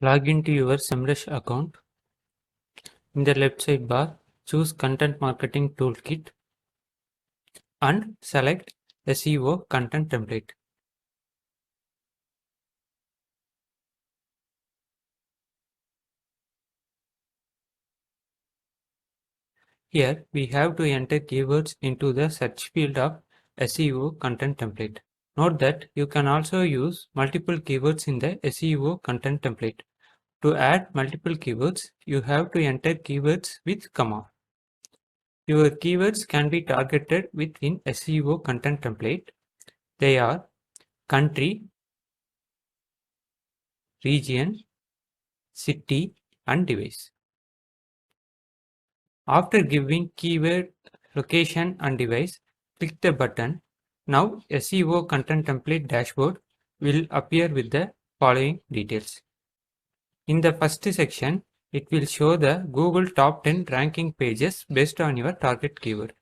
Log into your Semrush account. In the left sidebar, choose Content Marketing Toolkit and select SEO Content Template. Here we have to enter keywords into the search field of SEO Content Template. Note that you can also use multiple keywords in the SEO Content Template. To add multiple keywords, you have to enter keywords with comma. Your keywords can be targeted within SEO Content Template. They are country, region, city, and device. After giving keyword, location, and device, click the button. Now SEO Content Template dashboard will appear with the following details. In the first section, it will show the Google top 10 ranking pages based on your target keyword.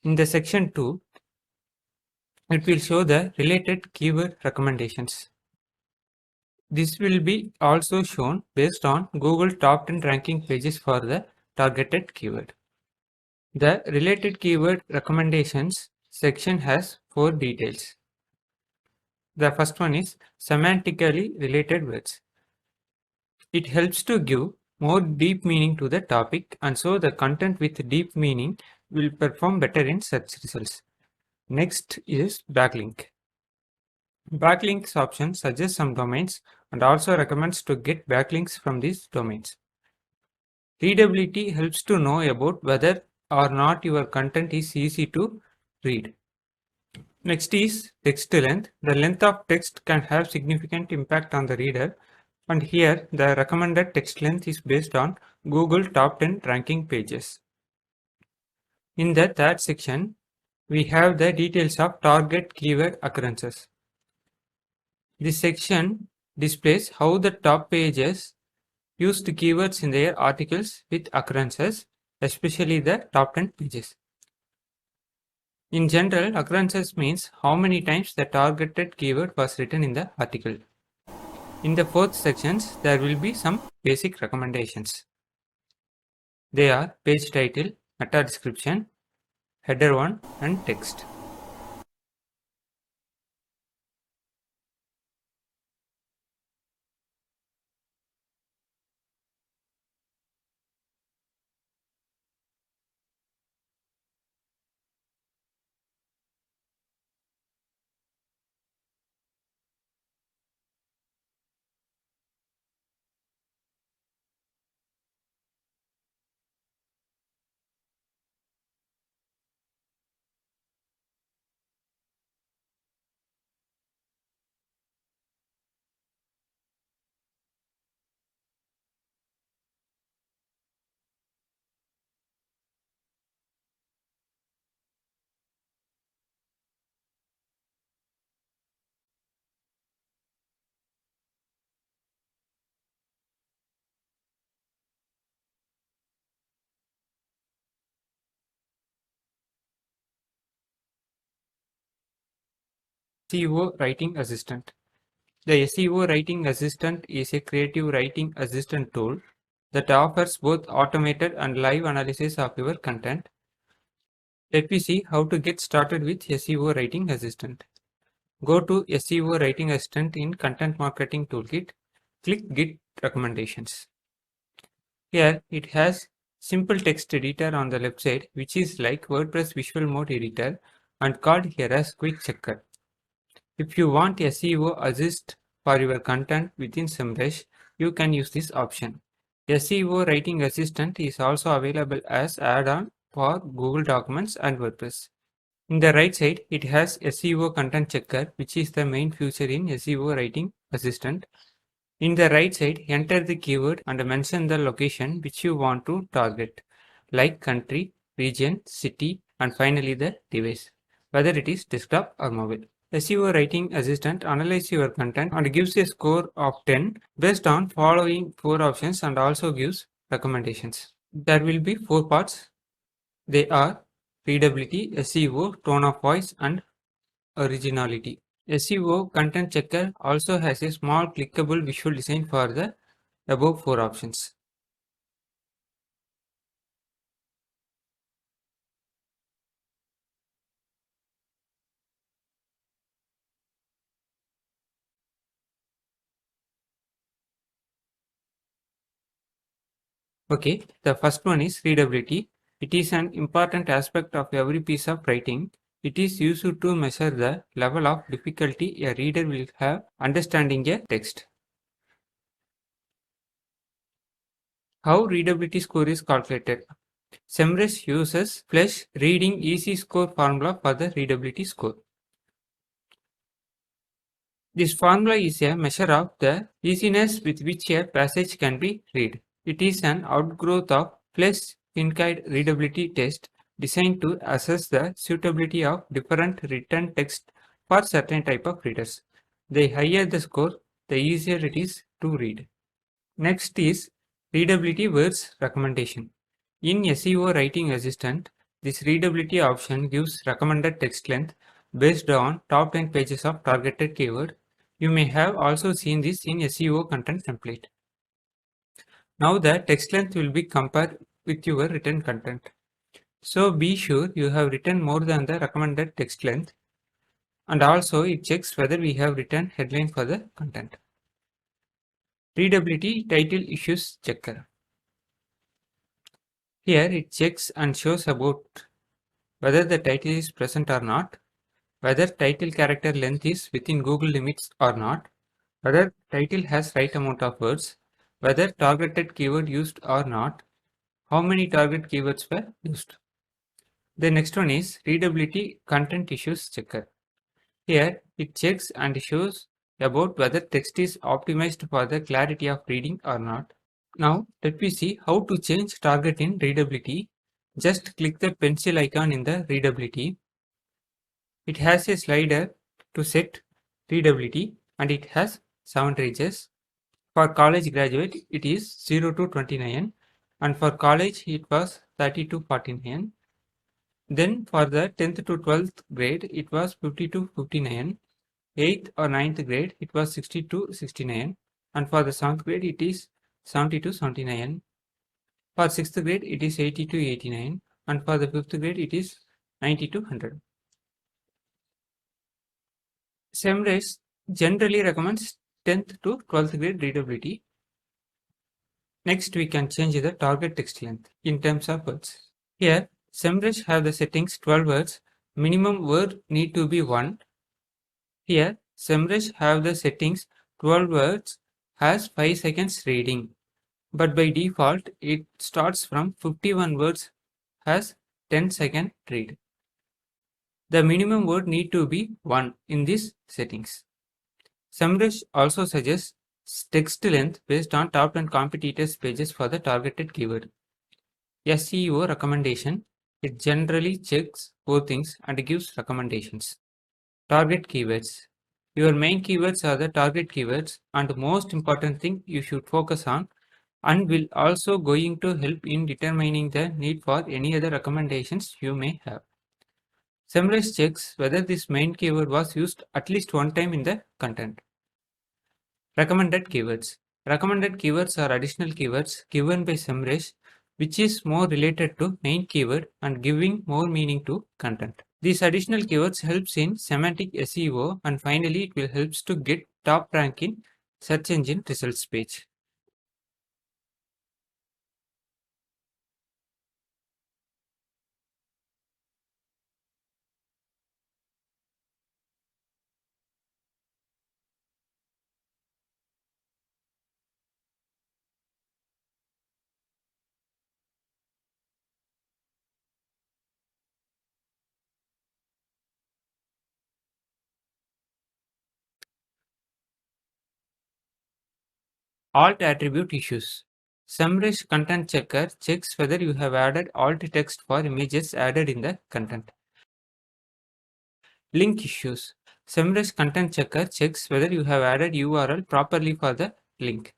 In the section 2, it will show the related keyword recommendations. This will be also shown based on Google top 10 ranking pages for the targeted keyword. The related keyword recommendations section has 4 details. The first one is semantically related words. It helps to give more deep meaning to the topic, and so the content with deep meaning will perform better in search results. Next is backlink. Backlinks option suggests some domains and also recommends to get backlinks from these domains. Readability helps to know about whether or not your content is easy to read. Next is text length. The length of text can have significant impact on the reader, and here the recommended text length is based on Google top 10 ranking pages. In the third section, we have the details of target keyword occurrences. This section displays how the top pages used keywords in their articles with occurrences, especially the top 10 pages. In general, occurrences means how many times the targeted keyword was written in the article. In the fourth sections, there will be some basic recommendations. They are page title, meta description, header 1 and text. SEO Writing Assistant. The SEO Writing Assistant is a creative writing assistant tool that offers both automated and live analysis of your content. Let me see how to get started with SEO Writing Assistant. Go to SEO Writing Assistant in Content Marketing Toolkit. Click Git Recommendations. Here it has simple text editor on the left side, which is like WordPress visual mode editor and called here as Quick Checker. If you want SEO assist for your content within Semrush, you can use this option. SEO Writing Assistant is also available as add-on for Google Documents and WordPress. In the right side, it has SEO Content Checker, which is the main feature in SEO Writing Assistant. In the right side, enter the keyword and mention the location which you want to target, like country, region, city, and finally the device, whether it is desktop or mobile. SEO Writing Assistant analyzes your content and gives a score of 10 based on following 4 options and also gives recommendations. There will be 4 parts. They are readability, SEO, tone of voice, and originality. SEO Content Checker also has a small clickable visual design for the above 4 options. Okay, the first one is readability. It is an important aspect of every piece of writing. It is used to measure the level of difficulty a reader will have understanding a text. How readability score is calculated? Semrush uses Flesch reading easy score formula for the readability score. This formula is a measure of the easiness with which a passage can be read. It is an outgrowth of Flesch in-kind readability test designed to assess the suitability of different written text for certain type of readers. The higher the score, the easier it is to read. Next is readability words recommendation. In SEO Writing Assistant, this readability option gives recommended text length based on top 10 pages of targeted keyword. You may have also seen this in SEO Content Template. Now the text length will be compared with your written content. So be sure you have written more than the recommended text length, and also it checks whether we have written headline for the content. Readability title issues checker. Here it checks and shows about whether the title is present or not, whether title character length is within Google limits or not, whether title has right amount of words, whether targeted keyword used or not, how many target keywords were used. The next one is readability content issues checker. Here it checks and shows about whether text is optimized for the clarity of reading or not. Now let me see how to change target in readability. Just click the pencil icon in the readability. It has a slider to set readability and it has 7 ranges. For college graduate it is 0 to 29 and for college it was 30 to 49. Then for the 10th to 12th grade it was 50 to 59. 8th or 9th grade it was 60 to 69 and for the 7th grade it is 70 to 79. For 6th grade it is 80 to 89 and for the 5th grade it is 90 to 100. Semrush generally recommends 10th to 12th grade readability. Next we can change the target text length in terms of words. Here Semrush have the settings 12 words, minimum word need to be 1. Here Semrush have the settings 12 words has 5 seconds reading, but by default it starts from 51 words has 10-second read. The minimum word need to be 1 in these settings. Semrush also suggests text length based on top 10 competitors pages for the targeted keyword. SEO recommendation. It generally checks both things and gives recommendations. Target keywords. Your main keywords are the target keywords and the most important thing you should focus on and will also going to help in determining the need for any other recommendations you may have. Semrush checks whether this main keyword was used at least one time in the content. Recommended keywords. Recommended keywords are additional keywords given by Semrush which is more related to main keyword and giving more meaning to content. These additional keywords helps in semantic SEO and finally it will helps to get top rank in search engine results page. Alt attribute issues. Semrush Content Checker checks whether you have added alt text for images added in the content. Link issues. Semrush Content Checker checks whether you have added URL properly for the link.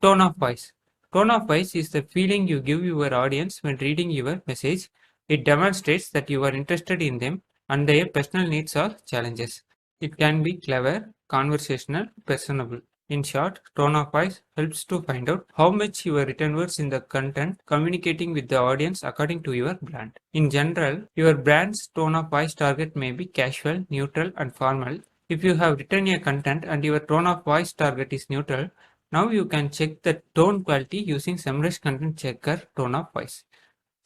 Tone of voice. Tone of voice is the feeling you give your audience when reading your message. It demonstrates that you are interested in them and their personal needs or challenges. It can be clever, conversational, personable. In short, tone of voice helps to find out how much your written words in the content communicating with the audience according to your brand. In general, your brand's tone of voice target may be casual, neutral, and formal. If you have written a content and your tone of voice target is neutral, now you can check the tone quality using Semrush Content Checker tone of voice.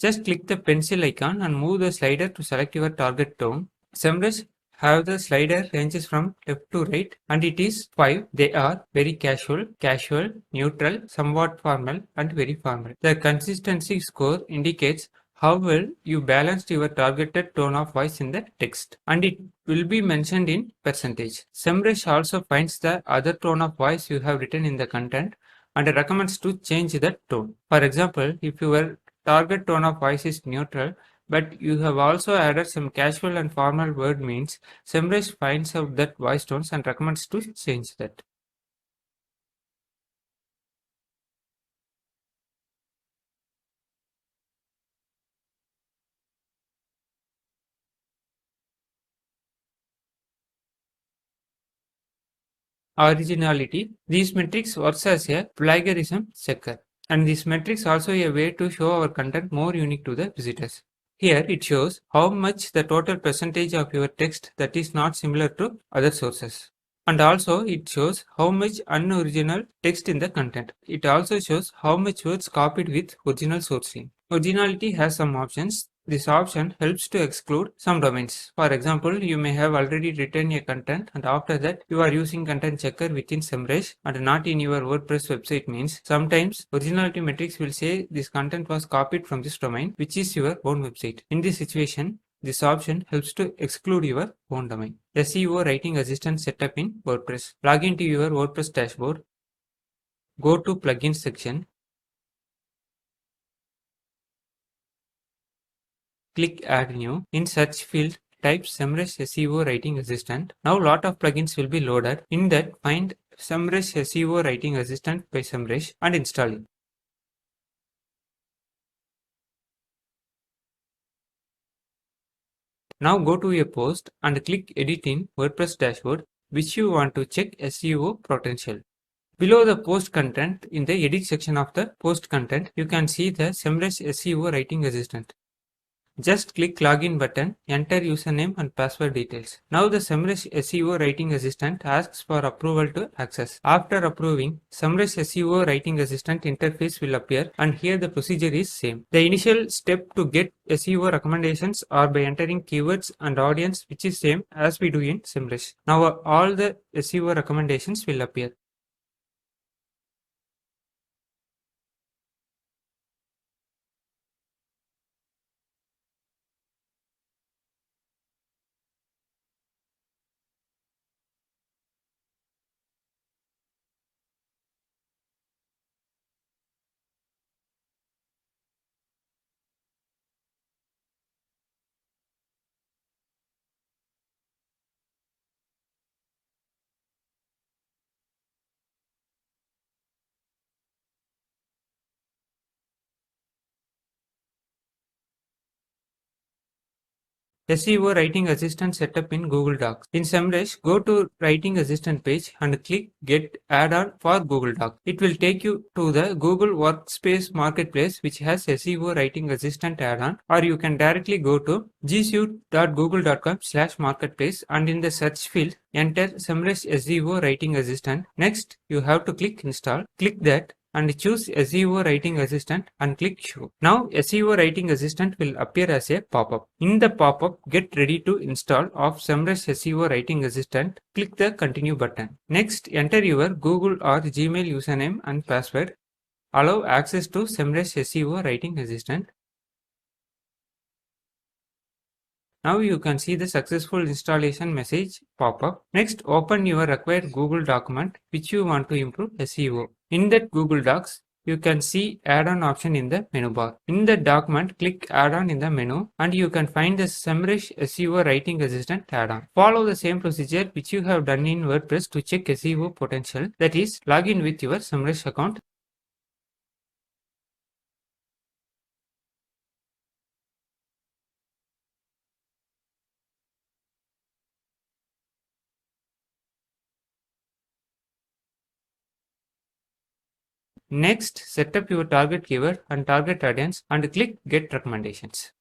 Just click the pencil icon and move the slider to select your target tone. Semrush have the slider ranges from left to right and it is 5. They are very casual, neutral, somewhat formal and very formal. The consistency score indicates how well you balanced your targeted tone of voice in the text and it will be mentioned in percentage. Semrush also finds the other tone of voice you have written in the content and recommends to change the tone. For example, if your target tone of voice is neutral, but you have also added some casual and formal word means Semrush finds out that voice tones and recommends to change that. Originality. These metrics works as a plagiarism checker. And these metrics also a way to show our content more unique to the visitors. Here it shows how much the total percentage of your text that is not similar to other sources. And also it shows how much unoriginal text in the content. It also shows how much words copied with original source link. Originality has some options. This option helps to exclude some domains. For example, you may have already written a content and after that you are using content checker within Semrush and not in your WordPress website means sometimes originality metrics will say this content was copied from this domain which is your own website. In this situation, this option helps to exclude your own domain. SEO Writing Assistant setup in WordPress. Log into your WordPress dashboard. Go to Plugins section. Click Add New. In search field, type Semrush SEO Writing Assistant. Now lot of plugins will be loaded. In that, find Semrush SEO Writing Assistant by Semrush and install it. Now go to a post and click Edit in WordPress dashboard which you want to check SEO potential. Below the post content, in the edit section of the post content, you can see the Semrush SEO Writing Assistant. Just click Login button, enter username and password details. Now the Semrush SEO Writing Assistant asks for approval to access. After approving, Semrush SEO Writing Assistant interface will appear and here the procedure is same. The initial step to get SEO recommendations are by entering keywords and audience which is same as we do in Semrush. Now all the SEO recommendations will appear. SEO Writing Assistant setup in Google Docs. In Semrush, go to Writing Assistant page and click Get Add-on for Google Docs. It will take you to the Google Workspace Marketplace which has SEO Writing Assistant add-on, or you can directly go to gsuite.google.com/marketplace and in the search field enter Semrush SEO Writing Assistant. Next, you have to click Install. Click that and choose SEO Writing Assistant and click Show. Now SEO Writing Assistant will appear as a pop-up. In the pop-up, get ready to install of Semrush SEO Writing Assistant. Click the Continue button. Next, enter your Google or Gmail username and password. Allow access to Semrush SEO Writing Assistant. Now you can see the successful installation message pop up. Next, open your required Google document which you want to improve SEO. In that Google Docs, you can see add-on option in the menu bar. In the document, click add-on in the menu and you can find the Semrush SEO Writing Assistant add-on. Follow the same procedure which you have done in WordPress to check SEO potential, that is, log in with your Semrush account. Next, set up your target keyword and target audience and click Get Recommendations.